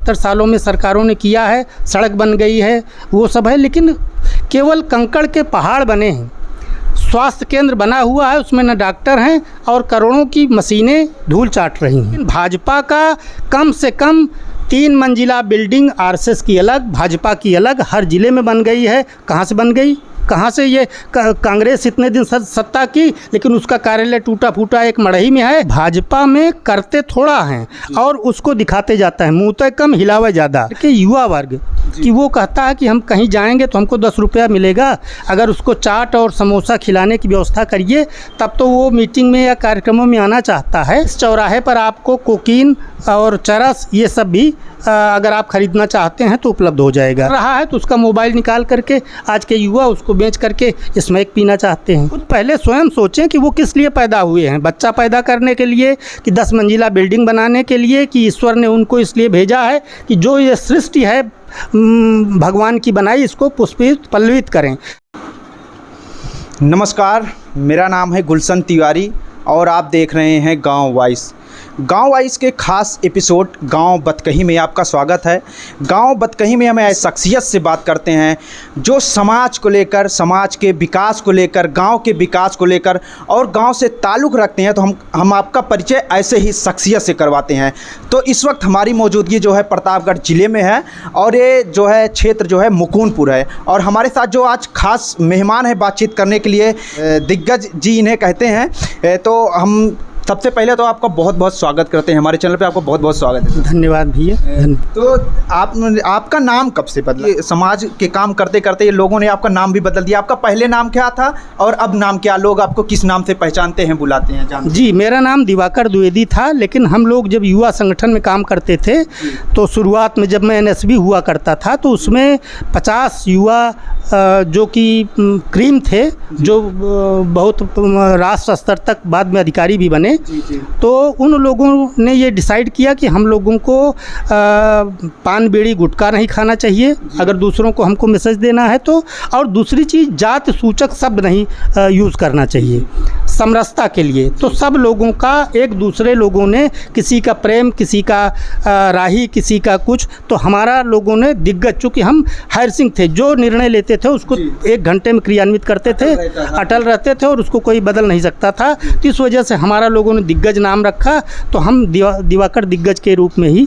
75 सालों में सरकारों ने किया है, सड़क बन गई है, वो सब है, लेकिन केवल कंकड़ के पहाड़ बने हैं। स्वास्थ्य केंद्र बना हुआ है, उसमें न डॉक्टर हैं और करोड़ों की मशीनें धूल चाट रही हैं। भाजपा का कम से कम 3 मंजिला बिल्डिंग आरएसएस की अलग, भाजपा की अलग, हर ज़िले में बन गई है। कहाँ से बन गई? कहाँ से? ये कांग्रेस इतने दिन सत्ता की, लेकिन उसका कार्यालय टूटा फूटा एक मढ़ई में है। भाजपा में करते थोड़ा हैं और उसको दिखाते जाता है, मुँह तो कम हिलावा ज़्यादा। कि युवा वर्ग कि वो कहता है कि हम कहीं जाएंगे तो हमको 10 रुपया मिलेगा, अगर उसको चाट और समोसा खिलाने की व्यवस्था करिए तब तो वो मीटिंग में या कार्यक्रमों में आना चाहता है। इस चौराहे पर आपको कोकीन और चरस ये सब भी अगर आप ख़रीदना चाहते हैं तो उपलब्ध हो जाएगा। रहा है तो उसका मोबाइल निकाल करके आज के युवा उसको बेच करके स्मैक पीना चाहते हैं। कुछ पहले स्वयं सोचें कि वो किस लिए पैदा हुए हैं। बच्चा पैदा करने के लिए, कि 10 मंजिला बिल्डिंग बनाने के लिए, कि ईश्वर ने उनको इसलिए भेजा है कि जो ये सृष्टि है भगवान की बनाई, इसको पुष्पित पल्लवित करें। नमस्कार, मेरा नाम है गुलशन तिवारी और आप देख रहे हैं गांव वॉइस। गांव वॉइस के खास एपिसोड गांव बतकही में आपका स्वागत है। गांव बतकही में हम ऐसी शख्सियत से बात करते हैं जो समाज को लेकर, समाज के विकास को लेकर, गांव के विकास को लेकर और गांव से ताल्लुक़ रखते हैं। तो हम आपका परिचय ऐसे ही शख्सियत से करवाते हैं। तो इस वक्त हमारी मौजूदगी जो है प्रतापगढ़ ज़िले में है और ये जो है क्षेत्र जो है मुकुंदपुर है। और हमारे साथ जो आज खास मेहमान है बातचीत करने के लिए, दिग्गज जी इन्हें कहते हैं। तो हम सबसे पहले तो आपका बहुत बहुत स्वागत करते हैं हमारे चैनल पे। आपको बहुत बहुत स्वागत है। धन्यवाद भैया। तो आपका नाम कब से बदला? समाज के काम करते करते ये लोगों ने आपका नाम भी बदल दिया। आपका पहले नाम क्या था और अब नाम क्या? लोग आपको किस नाम से पहचानते हैं, बुलाते हैं, जानते हैं? जी, मेरा नाम दिवाकर द्विवेदी था, लेकिन हम लोग जब युवा संगठन में काम करते थे तो शुरुआत में जब मैं एनएसबी हुआ करता था तो उसमें 50 युवा जो कि क्रीम थे, जो बहुत राष्ट्र स्तर तक बाद में अधिकारी भी बने। तो उन लोगों ने ये डिसाइड किया कि हम लोगों को पान बीड़ी गुटखा नहीं खाना चाहिए अगर दूसरों को हमको मैसेज देना है तो, और दूसरी चीज़ जात सूचक शब्द नहीं यूज़ करना चाहिए समरसता के लिए। तो सब लोगों का, एक दूसरे लोगों ने, किसी का प्रेम, किसी का राही, किसी का कुछ, तो हमारा लोगों ने दिग्गज, चूँकि हम हायर सिंह थे, जो निर्णय लेते थे उसको 1 घंटे में क्रियान्वित करते थे, अटल रहते थे और उसको कोई बदल नहीं सकता था। तो इस वजह से हमारा लोगों ने दिग्गज नाम रखा। तो हम दिवाकर दिग्गज के रूप में ही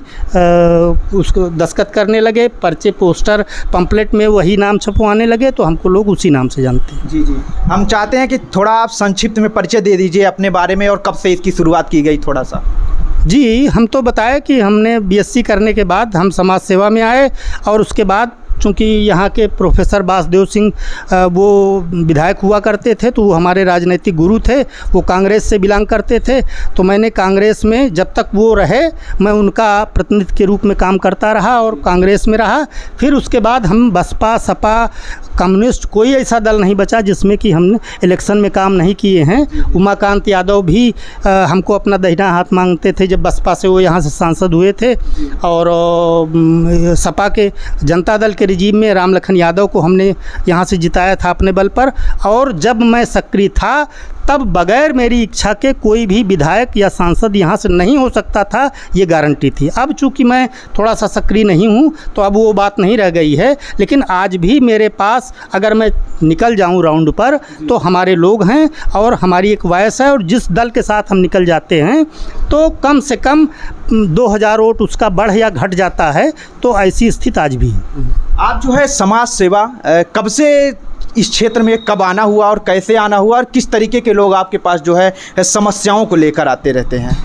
उसको दस्तखत करने लगे, पर्चे, पोस्टर, पंपलेट में वही नाम छपवाने लगे, तो हमको लोग उसी नाम से जानते हैं। जी। हम चाहते हैं कि थोड़ा आप संक्षिप्त में परिचय दे दीजिए अपने बारे में और कब से इसकी शुरुआत की गई, थोड़ा सा। जी, हम तो बताए कि हमने बीएससी करने के बाद हम समाज सेवा में आए और उसके बाद चूँकि यहाँ के प्रोफेसर वासुदेव सिंह वो विधायक हुआ करते थे, तो वो हमारे राजनीतिक गुरु थे, वो कांग्रेस से बिलोंग करते थे। तो मैंने कांग्रेस में जब तक वो रहे मैं उनका प्रतिनिधि के रूप में काम करता रहा और कांग्रेस में रहा। फिर उसके बाद हम बसपा, सपा, कम्युनिस्ट, कोई ऐसा दल नहीं बचा जिसमें कि हमने इलेक्शन में काम नहीं किए हैं। उमाकांत यादव भी हमको अपना दाहिना हाथ मांगते थे जब बसपा से वो यहाँ से सांसद हुए थे। और सपा के जनता दल के रिजीम में राम लखन यादव को हमने यहाँ से जिताया था अपने बल पर। और जब मैं सक्रिय था तब बगैर मेरी इच्छा के कोई भी विधायक या सांसद यहाँ से नहीं हो सकता था, ये गारंटी थी। अब चूँकि मैं थोड़ा सा सक्रिय नहीं हूँ तो अब वो बात नहीं रह गई है, लेकिन आज भी मेरे पास अगर मैं निकल जाऊँ राउंड पर तो हमारे लोग हैं और हमारी एक वॉइस है, और जिस दल के साथ हम निकल जाते हैं तो कम से कम 2000 वोट उसका बढ़ या घट जाता है। तो ऐसी स्थिति आज भी है। आप जो है समाज सेवा कब से इस क्षेत्र में कब आना हुआ और कैसे आना हुआ और किस तरीके के लोग आपके पास जो है समस्याओं को लेकर आते रहते हैं?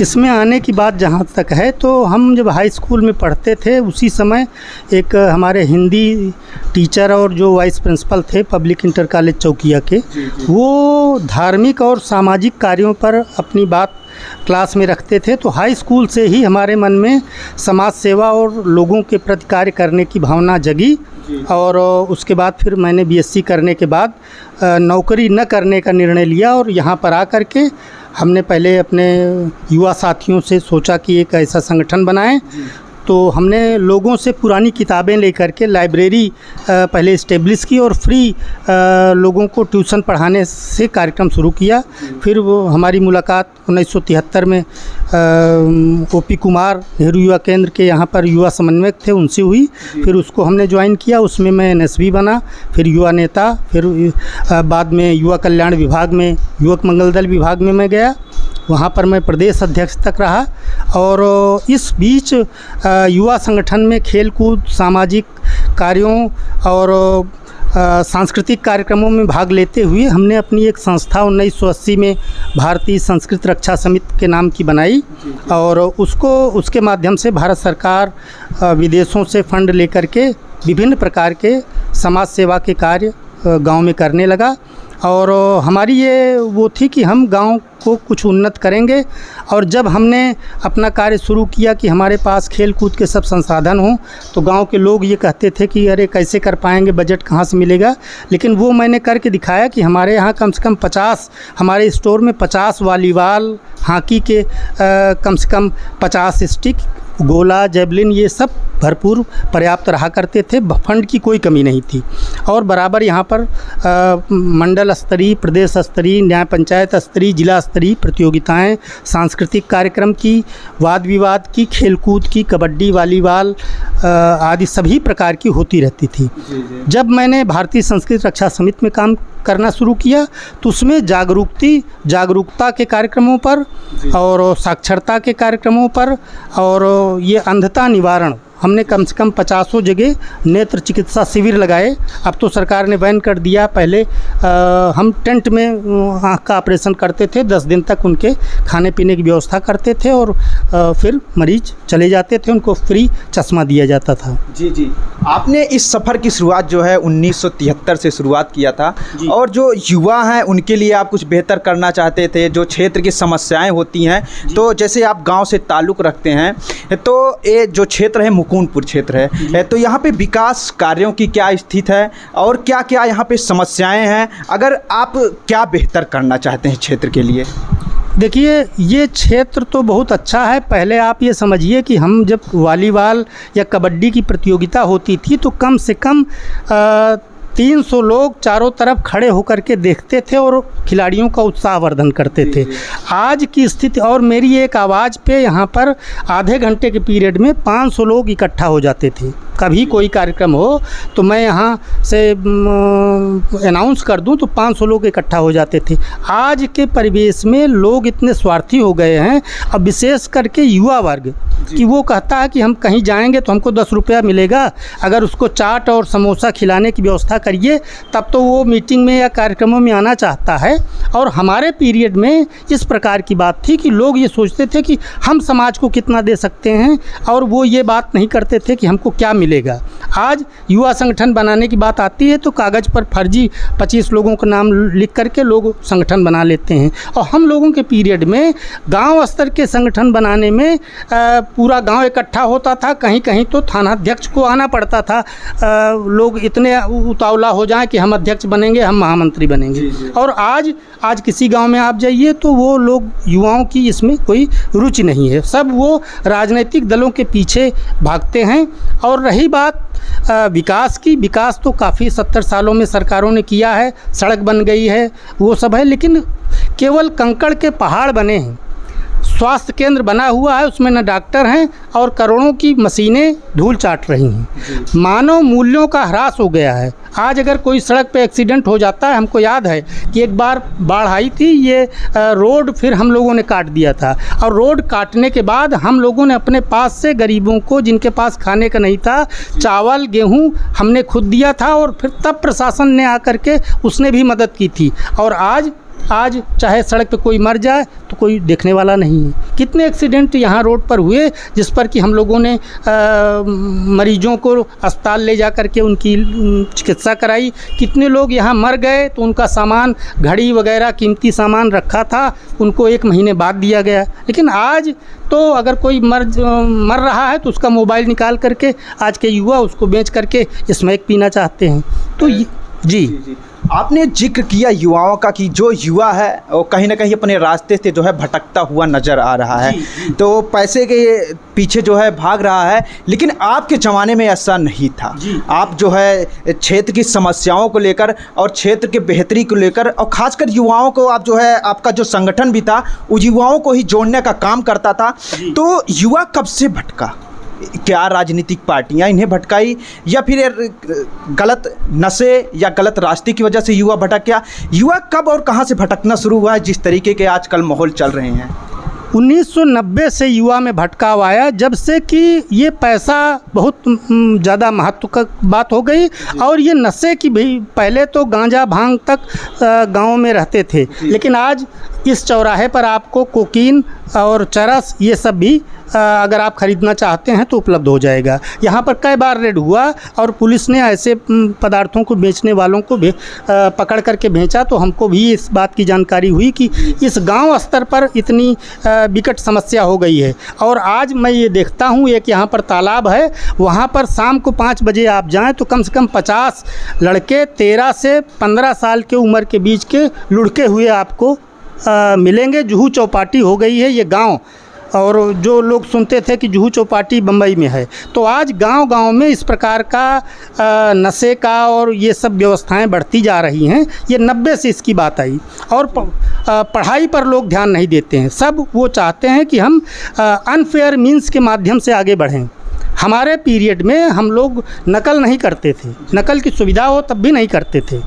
इसमें आने की बात जहाँ तक है तो हम जब हाई स्कूल में पढ़ते थे उसी समय एक हमारे हिंदी टीचर और जो वाइस प्रिंसिपल थे पब्लिक इंटर कॉलेज चौकिया के, वो धार्मिक और सामाजिक कार्यों पर अपनी बात क्लास में रखते थे। तो हाई स्कूल से ही हमारे मन में समाज सेवा और लोगों के प्रति कार्य करने की भावना जगी। और उसके बाद फिर मैंने बीएससी करने के बाद नौकरी न करने का निर्णय लिया और यहाँ पर आकर के हमने पहले अपने युवा साथियों से सोचा कि एक ऐसा संगठन बनाएं। तो हमने लोगों से पुरानी किताबें लेकर के लाइब्रेरी पहले इस्टेब्लिश की और फ्री लोगों को ट्यूशन पढ़ाने से कार्यक्रम शुरू किया। फिर वो हमारी मुलाकात 1973 में ओपी कुमार नेहरू युवा केंद्र के यहाँ पर युवा समन्वयक थे, उनसे हुई। फिर उसको हमने ज्वाइन किया, उसमें मैं एनएसवी बना, फिर युवा नेता, फिर बाद में युवा कल्याण विभाग में, युवक मंगल दल विभाग में मैं गया, वहाँ पर मैं प्रदेश अध्यक्ष तक रहा। और इस बीच युवा संगठन में खेल कूद, सामाजिक कार्यों और सांस्कृतिक कार्यक्रमों में भाग लेते हुए हमने अपनी एक संस्था 1980 में भारतीय संस्कृत रक्षा समिति के नाम की बनाई और उसके माध्यम से भारत सरकार विदेशों से फंड लेकर के विभिन्न प्रकार के समाज सेवा के कार्य गांव में करने लगा। और हमारी ये वो थी कि हम गांव को कुछ उन्नत करेंगे। और जब हमने अपना कार्य शुरू किया कि हमारे पास खेल कूद के सब संसाधन हों, तो गांव के लोग ये कहते थे कि अरे कैसे कर पाएंगे, बजट कहाँ से मिलेगा। लेकिन वो मैंने करके दिखाया कि हमारे यहाँ कम से कम 50, हमारे स्टोर में 50 वॉलीबॉल, हॉकी के कम से कम 50 स्टिक, गोला, जेवलिन, ये सब भरपूर पर्याप्त रहा करते थे। फंड की कोई कमी नहीं थी। और बराबर यहाँ पर मंडल स्तरीय, प्रदेश स्तरीय, न्याय पंचायत स्तरीय, जिला स्तरीय प्रतियोगिताएं, सांस्कृतिक कार्यक्रम की, वाद विवाद की, खेलकूद की, कबड्डी, वॉलीबॉल आदि सभी प्रकार की होती रहती थी। जब मैंने भारतीय संस्कृत रक्षा समिति में काम करना शुरू किया तो उसमें जागरूकता के कार्यक्रमों पर और साक्षरता के कार्यक्रमों पर और ये अंधता निवारण, हमने कम से कम 50 जगह नेत्र चिकित्सा शिविर लगाए। अब तो सरकार ने बैन कर दिया। पहले हम टेंट में आँख का ऑपरेशन करते थे, 10 दिन तक उनके खाने पीने की व्यवस्था करते थे और फिर मरीज चले जाते थे, उनको फ्री चश्मा दिया जाता था। जी, आपने इस सफ़र की शुरुआत जो है 1973 से शुरुआत किया था और जो युवा हैं उनके लिए आप कुछ बेहतर करना चाहते थे, जो क्षेत्र की समस्याएं होती हैं। तो जैसे आप गांव से ताल्लुक़ रखते हैं, तो ये जो क्षेत्र है मुकुंदपुर क्षेत्र है, तो यहाँ पे विकास कार्यों की क्या स्थिति है और क्या क्या यहाँ पे समस्याएं हैं, अगर आप क्या बेहतर करना चाहते हैं क्षेत्र के लिए? देखिए, ये क्षेत्र तो बहुत अच्छा है। पहले आप ये समझिए कि हम जब वॉलीबॉल या कबड्डी की प्रतियोगिता होती थी तो कम से कम 300 लोग चारों तरफ खड़े होकर के देखते थे और खिलाड़ियों का उत्साहवर्धन करते थे। आज की स्थिति, और मेरी एक आवाज़ पे यहाँ पर आधे घंटे के पीरियड में 500 लोग इकट्ठा हो जाते थे। कभी कोई कार्यक्रम हो तो मैं यहाँ से अनाउंस कर दूं तो 500 लोग इकट्ठा हो जाते थे। आज के परिवेश में लोग इतने स्वार्थी हो गए हैं, अब विशेष करके युवा वर्ग, कि वो कहता है कि हम कहीं जाएंगे तो हमको 10 रुपया मिलेगा, अगर उसको चाट और समोसा खिलाने की व्यवस्था करिए तब तो वो मीटिंग में या कार्यक्रमों में आना चाहता है। और हमारे पीरियड में इस प्रकार की बात थी कि लोग ये सोचते थे कि हम समाज को कितना दे सकते हैं, और वो ये बात नहीं करते थे कि हमको क्या मिलेगा। आज युवा संगठन बनाने की बात आती है तो कागज़ पर फर्जी 25 लोगों का नाम लिख करके लोग संगठन बना लेते हैं। और हम लोगों के पीरियड में गांव स्तर के संगठन बनाने में पूरा गांव इकट्ठा होता था, कहीं कहीं तो थानाध्यक्ष को आना पड़ता था। लोग इतने उतावला हो जाएं कि हम अध्यक्ष बनेंगे, हम महामंत्री बनेंगे। और आज किसी गांव में आप जाइए तो वो लोग, युवाओं की इसमें कोई रुचि नहीं है, सब वो राजनीतिक दलों के पीछे भागते हैं। और रही बात विकास की, विकास तो काफ़ी 70 सालों में सरकारों ने किया है, सड़क बन गई है, वो सब है, लेकिन केवल कंकड़ के पहाड़ बने हैं। स्वास्थ्य केंद्र बना हुआ है, उसमें न डॉक्टर हैं और करोड़ों की मशीनें धूल चाट रही हैं। मानव मूल्यों का ह्रास हो गया है। आज अगर कोई सड़क पे एक्सीडेंट हो जाता है, हमको याद है कि एक बार बाढ़ आई थी, ये रोड फिर हम लोगों ने काट दिया था, और रोड काटने के बाद हम लोगों ने अपने पास से गरीबों को, जिनके पास खाने का नहीं था, चावल गेहूं हमने खुद दिया था, और फिर तब प्रशासन ने आकर के उसने भी मदद की थी। और आज चाहे सड़क पे कोई मर जाए तो कोई देखने वाला नहीं है। कितने एक्सीडेंट यहाँ रोड पर हुए जिस पर कि हम लोगों ने मरीजों को अस्पताल ले जा कर के उनकी चिकित्सा कराई। कितने लोग यहाँ मर गए तो उनका सामान, घड़ी वगैरह कीमती सामान रखा था, उनको 1 महीने बाद दिया गया। लेकिन आज तो अगर कोई मर रहा है तो उसका मोबाइल निकाल करके आज के युवा उसको बेच करके स्मैक पीना चाहते हैं। तो जी आपने जिक्र किया युवाओं का कि जो युवा है वो कहीं ना कहीं अपने रास्ते से जो है भटकता हुआ नज़र आ रहा है, तो पैसे के पीछे जो है भाग रहा है। लेकिन आपके ज़माने में ऐसा नहीं था। आप जो है क्षेत्र की समस्याओं को लेकर और क्षेत्र के बेहतरी को लेकर और ख़ासकर युवाओं को आप जो है, आपका जो संगठन भी था वो युवाओं को ही जोड़ने का काम करता था। तो युवा कब से भटका? क्या राजनीतिक पार्टियां इन्हें भटकाई या फिर गलत नशे या गलत रास्ते की वजह से युवा भटक गया? युवा कब और कहां से भटकना शुरू हुआ है जिस तरीके के आजकल माहौल चल रहे हैं? 1990 से युवा में भटकाव आया, जब से कि ये पैसा बहुत ज़्यादा महत्व का बात हो गई। और ये नशे की भी, पहले तो गांजा भांग तक गांव में रहते थे, लेकिन आज इस चौराहे पर आपको कोकीन और चरस ये सब भी अगर आप ख़रीदना चाहते हैं तो उपलब्ध हो जाएगा। यहाँ पर कई बार रेड हुआ और पुलिस ने ऐसे पदार्थों को बेचने वालों को भी पकड़ करके बेचा, तो हमको भी इस बात की जानकारी हुई कि इस गांव स्तर पर इतनी विकट समस्या हो गई है। और आज मैं ये देखता हूँ, एक यहाँ पर तालाब है, वहाँ पर शाम को 5 बजे आप जाएँ तो कम से कम 50 लड़के 13 से 15 साल के उम्र के बीच के लुढ़के हुए आपको मिलेंगे। जुहू चौपाटी हो गई है ये गांव, और जो लोग सुनते थे कि जुहू चौपाटी बम्बई में है, तो आज गांव-गांव में इस प्रकार का नशे का और ये सब व्यवस्थाएं बढ़ती जा रही हैं। ये 90 से इसकी बात आई। और पढ़ाई पर लोग ध्यान नहीं देते हैं। सब वो चाहते हैं कि हम अनफेयर मीन्स के माध्यम से आगे बढ़ें। हमारे पीरियड में हम लोग नकल नहीं करते थे, नकल की सुविधा हो तब भी नहीं करते थे,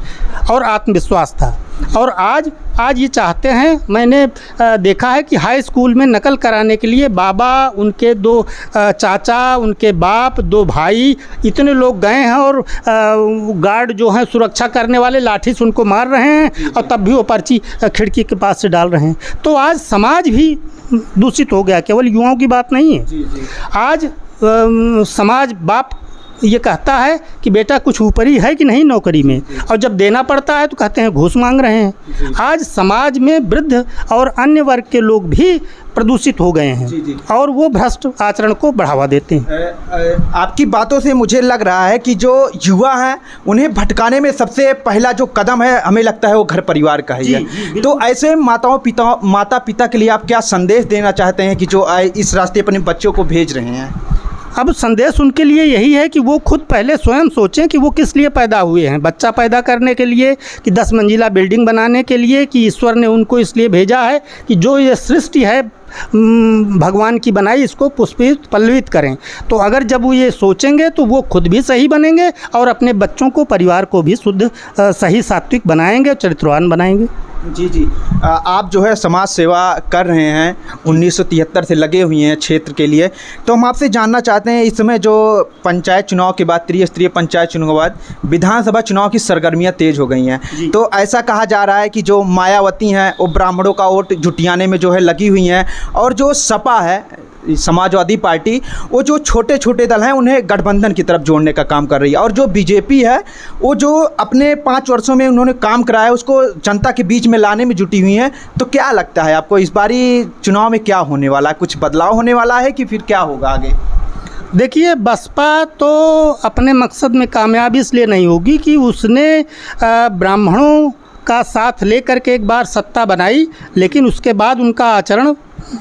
और आत्मविश्वास था। और आज ये चाहते हैं, मैंने देखा है कि हाई स्कूल में नकल कराने के लिए बाबा, उनके 2 चाचा, उनके बाप, 2 भाई, इतने लोग गए हैं, और गार्ड जो हैं सुरक्षा करने वाले लाठी से उनको मार रहे हैं, और तब भी वो पर्ची खिड़की के पास से डाल रहे हैं। तो आज समाज भी दूषित हो गया, केवल युवाओं की बात नहीं है। आज समाज, बाप ये कहता है कि बेटा कुछ ऊपरी है कि नहीं नौकरी में, और जब देना पड़ता है तो कहते हैं घूस मांग रहे हैं। आज समाज में वृद्ध और अन्य वर्ग के लोग भी प्रदूषित हो गए हैं, और वो भ्रष्ट आचरण को बढ़ावा देते हैं। आपकी बातों से मुझे लग रहा है कि जो युवा हैं उन्हें भटकाने में सबसे पहला जो कदम है, हमें लगता है वो घर परिवार का ही है। तो ऐसे माता पिता के लिए आप क्या संदेश देना चाहते हैं कि जो इस रास्ते अपने बच्चों को भेज रहे हैं? अब संदेश उनके लिए यही है कि वो खुद पहले स्वयं सोचें कि वो किस लिए पैदा हुए हैं। बच्चा पैदा करने के लिए, कि 10 मंजिला बिल्डिंग बनाने के लिए, कि ईश्वर ने उनको इसलिए भेजा है कि जो ये सृष्टि है भगवान की बनाई, इसको पुष्पित पल्लवित करें। तो अगर जब वो ये सोचेंगे तो वो खुद भी सही बनेंगे और अपने बच्चों को, परिवार को भी शुद्ध, सही, सात्विक बनाएंगे, चरित्रवान बनाएंगे। जी आप जो है समाज सेवा कर रहे हैं, 1973 से लगे हुए हैं क्षेत्र के लिए। तो हम आपसे जानना चाहते हैं, इस समय जो पंचायत चुनाव के बाद, त्रिस्तरीय पंचायत चुनाव के बाद विधानसभा चुनाव की सरगर्मियां तेज़ हो गई हैं, तो ऐसा कहा जा रहा है कि जो मायावती हैं वो ब्राह्मणों का वोट जुटियाने में जो है लगी हुई हैं, और जो सपा है, समाजवादी पार्टी, वो जो छोटे छोटे दल हैं उन्हें गठबंधन की तरफ जोड़ने का काम कर रही है, और जो बीजेपी है वो जो अपने 5 वर्षों में उन्होंने काम कराया उसको जनता के बीच में लाने में जुटी हुई हैं। तो क्या लगता है आपको, इस बारी चुनाव में क्या होने वाला है? कुछ बदलाव होने वाला है कि फिर क्या होगा आगे? देखिए, बसपा तो अपने मकसद में कामयाब इसलिए नहीं होगी कि उसने ब्राह्मणों का साथ लेकर के एक बार सत्ता बनाई, लेकिन उसके बाद उनका आचरण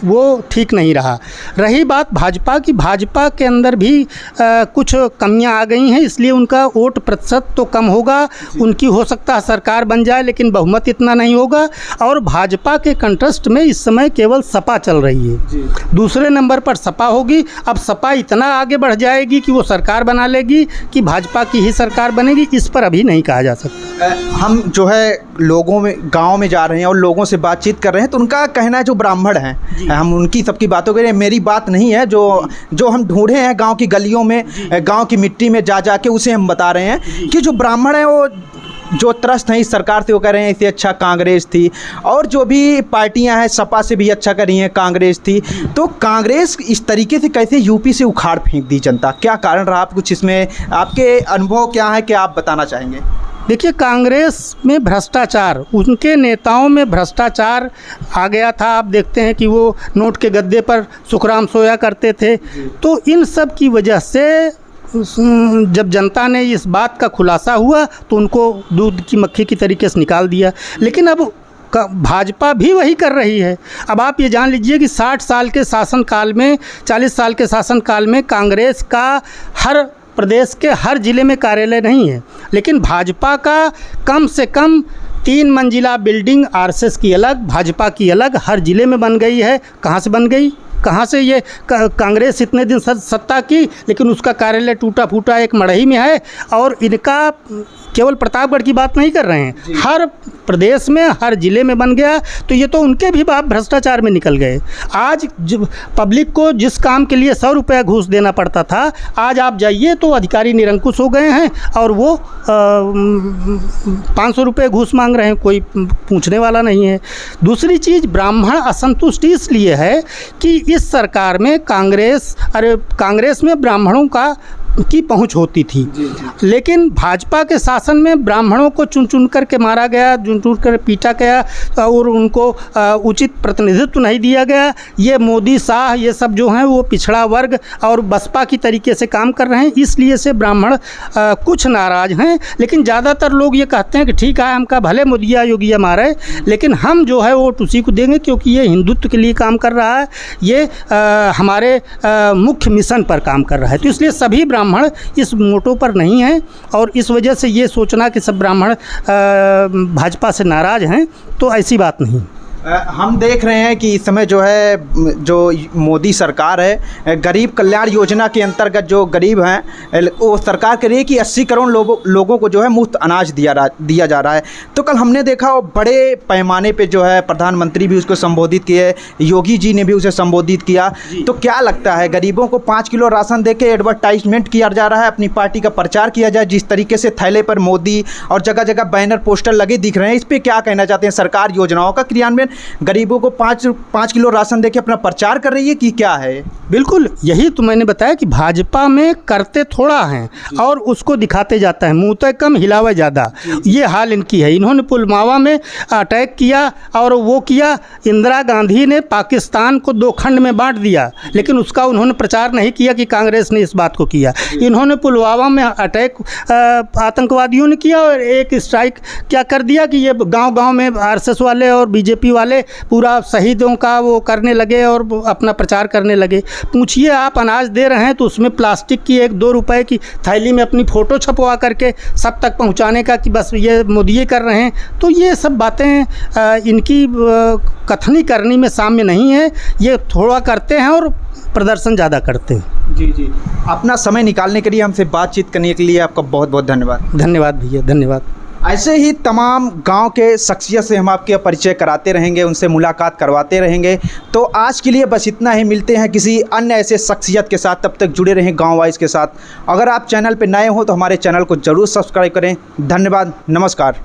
वो ठीक नहीं रहा। रही बात भाजपा की, भाजपा के अंदर भी कुछ कमियां आ गई हैं, इसलिए उनका वोट प्रतिशत तो कम होगा। उनकी हो सकता है सरकार बन जाए, लेकिन बहुमत इतना नहीं होगा। और भाजपा के कंटेस्ट में इस समय केवल सपा चल रही है, दूसरे नंबर पर सपा होगी। अब सपा इतना आगे बढ़ जाएगी कि वो सरकार बना लेगी कि भाजपा की ही सरकार बनेगी, इस पर अभी नहीं कहा जा सकता। हम जो है लोगों में, गाँव में जा रहे हैं और लोगों से बातचीत कर रहे हैं, तो उनका कहना है जो ब्राह्मण हैं, हम उनकी सबकी बातों करें, मेरी बात नहीं है, जो हम ढूंढे हैं गांव की गलियों में, गांव की मिट्टी में जा के उसे हम बता रहे हैं कि जो ब्राह्मण हैं वो जो त्रस्त हैं इस सरकार से, वो कह रहे हैं इससे अच्छा कांग्रेस थी, और जो भी पार्टियां हैं सपा से भी अच्छा कर रही हैं, कांग्रेस थी। तो कांग्रेस इस तरीके से कैसे यूपी से उखाड़ फेंक दी जनता, क्या कारण रहा? आप कुछ इसमें आपके अनुभव क्या है, क्या आप बताना चाहेंगे? देखिए, कांग्रेस में भ्रष्टाचार, उनके नेताओं में भ्रष्टाचार आ गया था। आप देखते हैं कि वो नोट के गद्दे पर सुखराम सोया करते थे। तो इन सब की वजह से जब जनता ने इस बात का खुलासा हुआ तो उनको दूध की मक्खी की तरीके से निकाल दिया। लेकिन अब भाजपा भी वही कर रही है। अब आप ये जान लीजिए कि 60 साल के शासनकाल में, 40 साल के शासनकाल में कांग्रेस का हर प्रदेश के हर ज़िले में कार्यालय नहीं है, लेकिन भाजपा का कम से कम 3 मंजिला बिल्डिंग आरएसएस की अलग, भाजपा की अलग, हर ज़िले में बन गई है। कहाँ से बन गई? कहाँ से? ये कांग्रेस इतने दिन सत्ता की, लेकिन उसका कार्यालय टूटा फूटा एक मढ़ई में है। और इनका केवल प्रतापगढ़ की बात नहीं कर रहे हैं, हर प्रदेश में, हर ज़िले में बन गया। तो ये तो उनके भी बाप भ्रष्टाचार में निकल गए। आज पब्लिक को जिस काम के लिए 100 रुपया घूस देना पड़ता था, आज आप जाइए तो अधिकारी निरंकुश हो गए हैं और वो 500 रुपये घूस मांग रहे हैं, कोई पूछने वाला नहीं है। दूसरी चीज़, ब्राह्मण असंतुष्ट इसलिए है कि इस सरकार में कांग्रेस में ब्राह्मणों की पहुंच होती थी, लेकिन भाजपा के शासन में ब्राह्मणों को चुन चुन करके मारा गया, चुन चुन कर पीटा गया और उनको उचित प्रतिनिधित्व नहीं दिया गया। ये मोदी, शाह, ये सब जो हैं वो पिछड़ा वर्ग और बसपा की तरीके से काम कर रहे हैं, इसलिए से ब्राह्मण कुछ नाराज़ हैं। लेकिन ज़्यादातर लोग ये कहते हैं कि ठीक है, हमका भले मोदिया योगिया मारे, लेकिन हम जो है वोट उसी को देंगे क्योंकि ये हिंदुत्व के लिए काम कर रहा है, ये हमारे मुख्य मिशन पर काम कर रहा है। तो इसलिए सभी ब्राह्मण इस मोटो पर नहीं हैं और इस वजह से ये सोचना कि सब ब्राह्मण भाजपा से नाराज़ हैं, तो ऐसी बात नहीं। हम देख रहे हैं कि इस समय जो है, जो मोदी सरकार है, गरीब कल्याण योजना के अंतर्गत जो गरीब हैं वो सरकार कह रही है कि 80 करोड़ लोगों को जो है मुफ्त अनाज दिया जा रहा है। तो कल हमने देखा वो बड़े पैमाने पे जो है प्रधानमंत्री भी उसको संबोधित किए, योगी जी ने भी उसे संबोधित किया। तो क्या लगता है, गरीबों को 5 किलो राशन दे के एडवर्टाइजमेंट किया जा रहा है, अपनी पार्टी का प्रचार किया जाए, जिस तरीके से थैले पर मोदी और जगह जगह बैनर पोस्टर लगे दिख रहे हैं, इस पर क्या कहना चाहते हैं? सरकार योजनाओं का क्रियान्वयन, गरीबों को 5 किलो राशन देके अपना प्रचार कर रही है कि क्या है? बिल्कुल, यही तो मैंने बताया कि भाजपा में करते थोड़ा हैं और उसको दिखाते जाता है, मुँह तक कम हिलावा ज़्यादा। ये हाल इनकी है। इन्होंने पुलवामा में अटैक किया और वो किया, इंदिरा गांधी ने पाकिस्तान को 2 खंड में बांट दिया, लेकिन उसका उन्होंने प्रचार नहीं किया कि कांग्रेस ने इस बात को किया। इन्होंने पुलवामा में अटैक आतंकवादियों ने किया और एक स्ट्राइक क्या कर दिया कि ये गांव-गांव में आरएसएस वाले और बीजेपी वाले पूरा शहीदों का वो करने लगे और अपना प्रचार करने लगे। पूछिए, आप अनाज दे रहे हैं तो उसमें प्लास्टिक की 1-2 रुपए की थैली में अपनी फ़ोटो छपवा करके सब तक पहुंचाने का कि बस ये मोदी कर रहे हैं। तो ये सब बातें इनकी कथनी करनी में साम्य नहीं है। ये थोड़ा करते हैं और प्रदर्शन ज़्यादा करते हैं। जी। अपना समय निकालने के लिए, हमसे बातचीत करने के लिए आपका बहुत बहुत धन्यवाद। धन्यवाद भैया, धन्यवाद। ऐसे ही तमाम गांव के शख्सियत से हम आपके परिचय कराते रहेंगे, उनसे मुलाकात करवाते रहेंगे। तो आज के लिए बस इतना ही, मिलते हैं किसी अन्य ऐसे शख्सियत के साथ। तब तक जुड़े रहें गांव वाइज के साथ। अगर आप चैनल पर नए हो तो हमारे चैनल को ज़रूर सब्सक्राइब करें। धन्यवाद, नमस्कार।